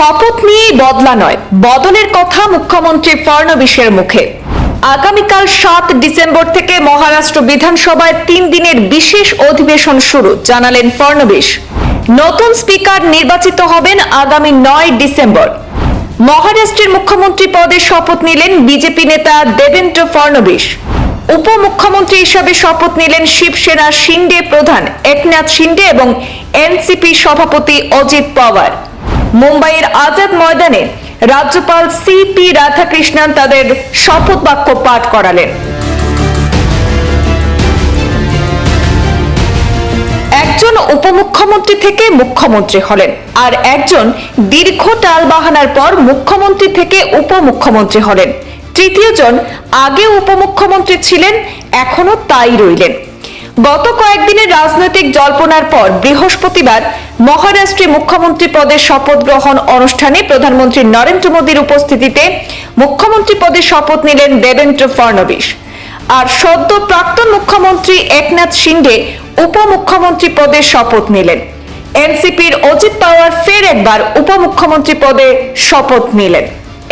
শপথ নিয়েই বদলা নয়, বদলের কথা মুখ্যমন্ত্রী ফড়নবিসের মুখে। আগামীকাল 7 ডিসেম্বর থেকে মহারাষ্ট্র বিধানসভায় 3 দিনের বিশেষ অধিবেশন শুরু, জানালেন ফড়নবিস। নতুন স্পিকার নির্বাচিত হবেন আগামী 9 ডিসেম্বর। মহারাষ্ট্রের মুখ্যমন্ত্রী পদে শপথ নিলেন বিজেপি নেতা দেবেন্দ্র ফড়নবিস। উপমুখ্যমন্ত্রী হিসাবে শপথ নিলেন শিবসেনা শিন্ডে প্রধান একনাথ শিন্ডে এবং এনসিপি সভাপতি অজিত পাওয়ার। মুম্বাইয়ের আজাদ ময়দানে রাজ্যপাল সিপি রাধাকৃষ্ণন তাদের শপথ বাক্য পাঠ করালেন। একজন উপমুখ্যমন্ত্রী থেকে মুখ্যমন্ত্রী হলেন, আর একজন দীর্ঘ টালবাহানার পর মুখ্যমন্ত্রী থেকে উপমুখ্যমন্ত্রী হলেন। তৃতীয় জন আগে উপমুখ্যমন্ত্রী ছিলেন, এখনো তাই রইলেন। গত কয়েকদিনের রাজনৈতিক জল্পনার পর বৃহস্পতিবার মহারাষ্ট্রে মুখ্যমন্ত্রী পদের শপথ গ্রহণ অনুষ্ঠানে প্রধানমন্ত্রী নরেন্দ্র মোদীর উপস্থিতিতে মুখ্যমন্ত্রী পদে শপথ নিলেন দেবেন্দ্র ফড়নবিস। আর সদ্য প্রাক্তন মুখ্যমন্ত্রী একনাথ শিন্ডে উপমুখ্যমন্ত্রী পদে শপথ নিলেন। এনসিপির অজিত পাওয়ার ফের একবার উপমুখ্যমন্ত্রী পদে শপথ নিলেন।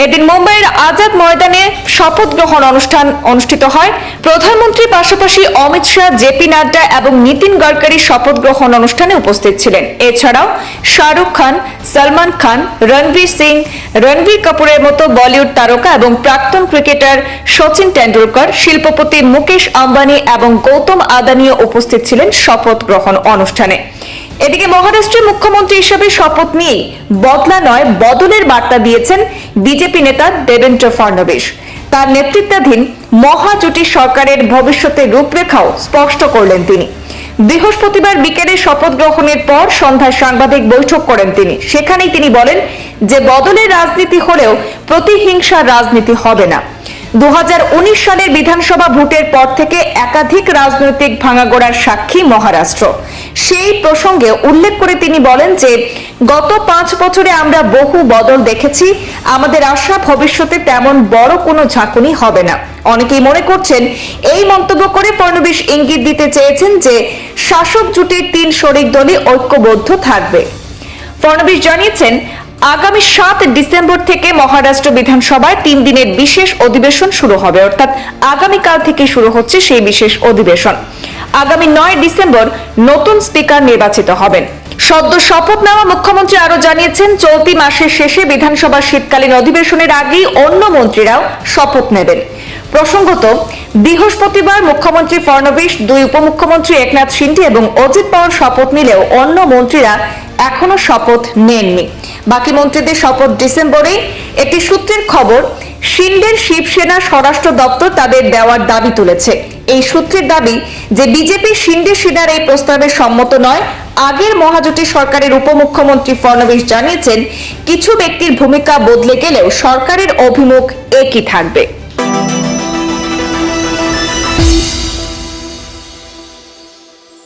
এদিন মুম্বাইয়ের আজাদ ময়দানে শপথ গ্রহণ অনুষ্ঠান অনুষ্ঠিত হয়। প্রধানমন্ত্রীর পাশাপাশি অমিত শাহ, জেপি নাড্ডা এবং নীতিন গডকরি শপথ গ্রহণ অনুষ্ঠানে উপস্থিত ছিলেন। এছাড়াও শাহরুখ খান, সলমান খান, রণবীর সিং, রণবীর কাপুরের মতো বলিউড তারকা এবং প্রাক্তন ক্রিকেটার সচিন টেন্ডুলকর, শিল্পপতি মুকেশ আম্বানি এবং গৌতম আদানিও উপস্থিত ছিলেন শপথ গ্রহণ অনুষ্ঠানে। এদিকে মহারাষ্ট্রের মুখ্যমন্ত্রী হিসেবে শপথ নিয়েই বদলা নয়, বদলের বার্তা দিয়েছেন বিজেপি নেতা দেবেন্দ্র ফড়নবিস। তার নেতৃত্বাধীন মহাজোটী সরকারের ভবিষ্যতের রূপরেখাও স্পষ্ট করলেন তিনি। বৃহস্পতিবার বিকেলে শপথ গ্রহণের পর সন্ধ্যায় সাংবাদিক বৈঠক করেন তিনি। সেখানেই তিনি বলেন যে বদলের রাজনীতি হলেও প্রতিহিংসার রাজনীতি হবে না। 2019 সালের বিধানসভা ভোটের পর থেকে একাধিক রাজনৈতিক ভাঙাগোড়ার সাক্ষী মহারাষ্ট্র। সেই প্রসঙ্গে উল্লেখ করে তিনি বলেন যে গত 5 বছরে আমরা বহু বদল দেখেছি। আমাদের আশা ভবিষ্যতে তেমন বড় কোনো ঝাঁকুনি হবে না। অনেকেই মনে করছেন, এই মন্তব্য করে ফড়নবিস ইঙ্গিত দিতে চেয়েছেন যে শাসক জোটের 3 শরিক দলই ঐক্যবদ্ধ থাকবে। ফড়নবিস জানিয়েছেন, আগামী 7 ডিসেম্বর থেকে মহারাষ্ট্র বিধানসভায় 3 দিনের বিশেষ অধিবেশন শুরু হবে, অর্থাৎ আগামীকাল থেকে শুরু হচ্ছে সেই বিশেষ অধিবেশন। আগামী 9 ডিসেম্বর নতুন স্পিকার নির্বাচিত হবেন। সদ্য শপথ নেওয়া মুখ্যমন্ত্রী আরো জানিয়েছেন, চলতি মাসের শেষে বিধানসভার শীতকালীন অধিবেশনের আগেই অন্য মন্ত্রীরাও শপথ নেবেন। প্রসঙ্গত, বৃহস্পতিবার মুখ্যমন্ত্রী ফড়নবিস, 2 উপমুখ্যমন্ত্রী একনাথ শিন্ডে এবং অজিত পাওয়ার শপথ নিলেও অন্য মন্ত্রীরা এখনো শপথ নেননি। বাকি মন্ত্রীদের শপথ ডিসেম্বরে। একটি সূত্রের খবর, শিন্ডের শিবসেনা স্বরাষ্ট্র দপ্তর তাদের দেওয়ার দাবি তুলেছে। এই সূত্রের দাবি যে বিজেপি শিন্ডে সেনার এই প্রস্তাবে সম্মত নয়। আগের মহাজোটী সরকারের উপমুখ্যমন্ত্রী ফড়নবিস জানিয়েছেন, কিছু ব্যক্তির ভূমিকা বদলে গেলেও সরকারের অভিমুখ একই থাকবে।